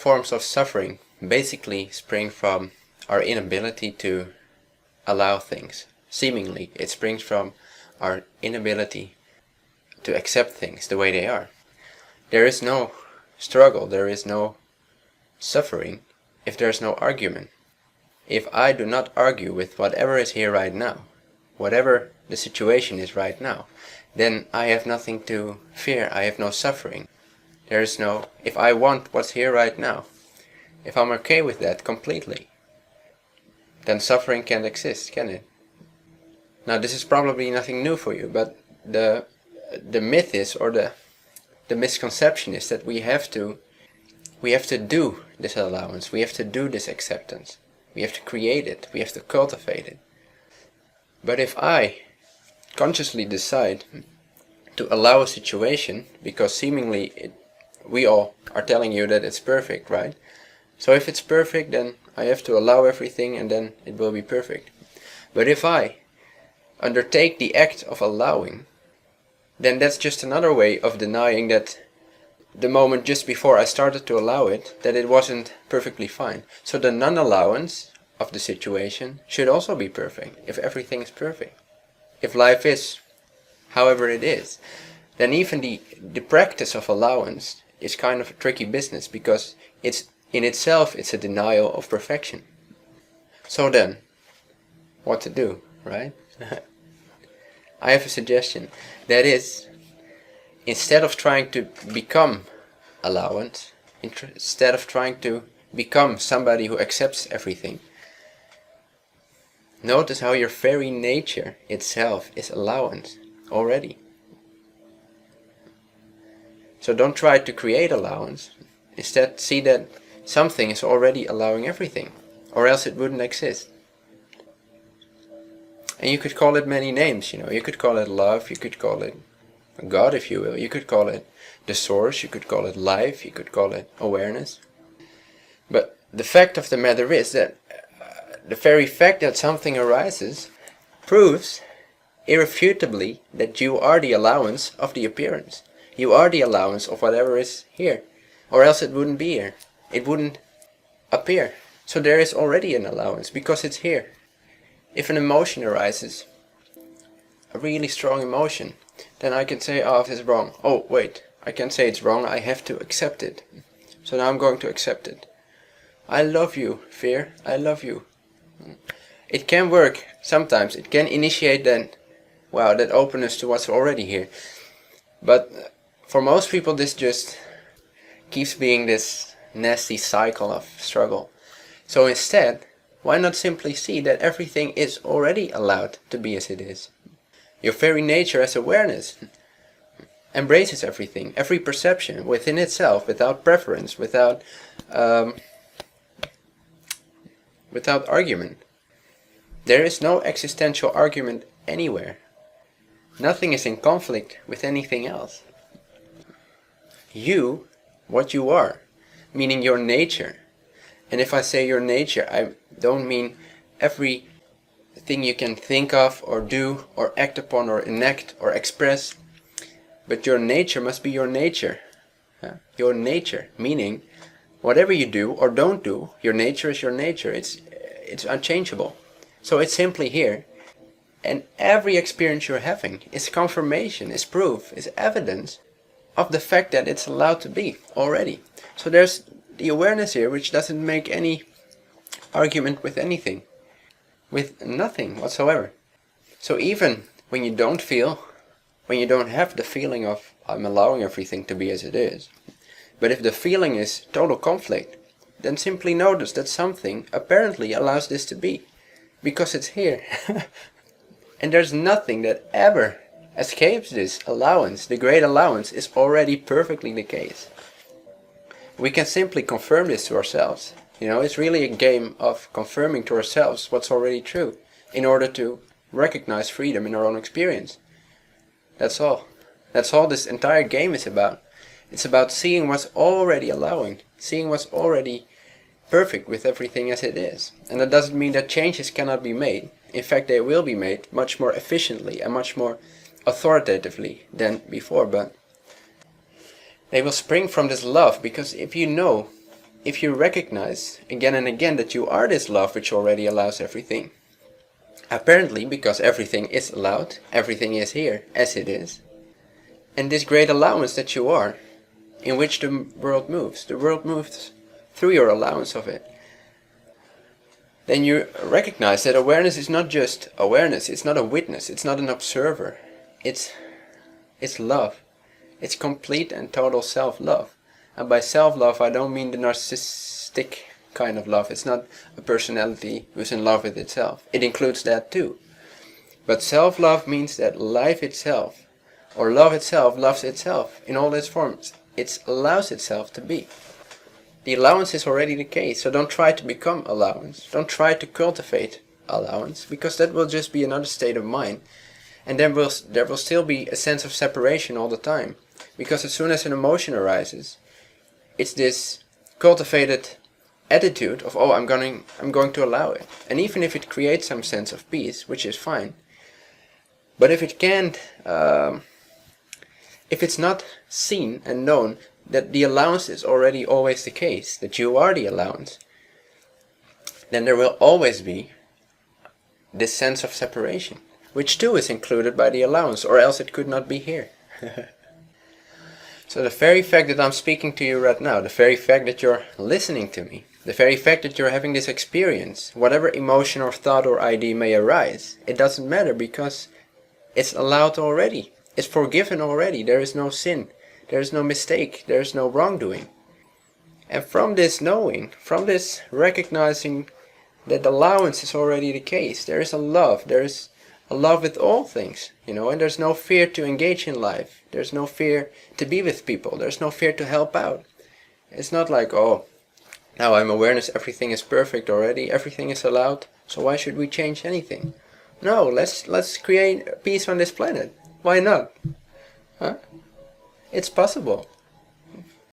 forms of suffering basically spring from our inability to allow things. Seemingly, it springs from our inability to accept things the way they are. There is no struggle, there is no suffering if there is no argument. If I do not argue with whatever is here right now, whatever the situation is right now, then I have nothing to fear, I have no suffering. There is no, if I want what's here right now, if I'm okay with that completely, then suffering can't exist, can it? Now this is probably nothing new for you, but the myth is, or the misconception is, that we have to do this allowance, we have to do this acceptance, we have to create it, we have to cultivate it. But if I consciously decide to allow a situation, because seemingly we all are telling you that it's perfect, right? So if it's perfect, then I have to allow everything and then it will be perfect. But if I undertake the act of allowing, then that's just another way of denying that the moment just before I started to allow it, that it wasn't perfectly fine. So the non-allowance of the situation should also be perfect, if everything is perfect. If life is however it is, then even the practice of allowance is kind of a tricky business, because it's in itself it's a denial of perfection. So then, what to do, right? I have a suggestion. That is, instead of trying to become allowance, instead of trying to become somebody who accepts everything, notice how your very nature itself is allowance already. So don't try to create allowance. Instead, see that something is already allowing everything, or else it wouldn't exist. And you could call it many names, you could call it love, you could call it God, if you will, you could call it the source, you could call it life, you could call it awareness. But the fact of the matter is that the very fact that something arises proves irrefutably that you are the allowance of the appearance. You are the allowance of whatever is here, or else it wouldn't be here. It wouldn't appear. So there is already an allowance, because it's here. If an emotion arises, a really strong emotion, then I can say, oh, this is wrong. Oh, wait, I can't say it's wrong, I have to accept it. So now I'm going to accept it. I love you, fear, I love you. It can work sometimes, it can initiate that openness to what's already here. But for most people this just keeps being this nasty cycle of struggle. So instead, why not simply see that everything is already allowed to be as it is? Your very nature as awareness embraces everything, every perception within itself, without preference, without argument. There is no existential argument anywhere. Nothing is in conflict with anything else. You, what you are, meaning your nature. And if I say your nature, I don't mean everything you can think of or do or act upon or enact or express, but your nature must be your nature. Your nature, meaning whatever you do or don't do, your nature is your nature. It's unchangeable. So it's simply here. And every experience you're having is confirmation, is proof, is evidence of the fact that it's allowed to be already. So there's the awareness here which doesn't make any argument with anything, with nothing whatsoever. So even when you don't feel, when you don't have the feeling of I'm allowing everything to be as it is, but if the feeling is total conflict, then simply notice that something apparently allows this to be, because it's here. And there's nothing that ever escapes this allowance. The great allowance is already perfectly the case. We can simply confirm this to ourselves. It's really a game of confirming to ourselves what's already true, in order to recognize freedom in our own experience. That's all. That's all this entire game is about. It's about seeing what's already allowing, seeing what's already perfect with everything as it is. And that doesn't mean that changes cannot be made. In fact, they will be made much more efficiently and much more authoritatively than before, but they will spring from this love, because if you know if you recognize again and again that you are this love which already allows everything, apparently because everything is allowed, everything is here as it is, and this great allowance that you are, in which the world moves through your allowance of it, then you recognize that awareness is not just awareness, it's not a witness, it's not an observer, it's love. It's complete and total self-love. And by self-love I don't mean the narcissistic kind of love. It's not a personality who's in love with itself. It includes that too. But self-love means that life itself, or love itself, loves itself in all its forms. It allows itself to be. The allowance is already the case, so don't try to become allowance. Don't try to cultivate allowance, because that will just be another state of mind. And then there will still be a sense of separation all the time. Because as soon as an emotion arises, it's this cultivated attitude of, oh, I'm going to allow it. And even if it creates some sense of peace, which is fine, but if it can't, if it's not seen and known that the allowance is already always the case, that you are the allowance, then there will always be this sense of separation, which too is included by the allowance, or else it could not be here. So the very fact that I'm speaking to you right now, the very fact that you're listening to me, the very fact that you're having this experience, whatever emotion or thought or idea may arise, it doesn't matter, because it's allowed already. It's forgiven already. There is no sin. There is no mistake. There is no wrongdoing. And from this knowing, from this recognizing that allowance is already the case, there is a love. There is a love with all things, and there's no fear to engage in life. There's no fear to be with people. There's no fear to help out. It's not like, oh, now I'm awareness, everything is perfect already, everything is allowed, so why should we change anything? No, let's create peace on this planet. Why not? Huh? It's possible.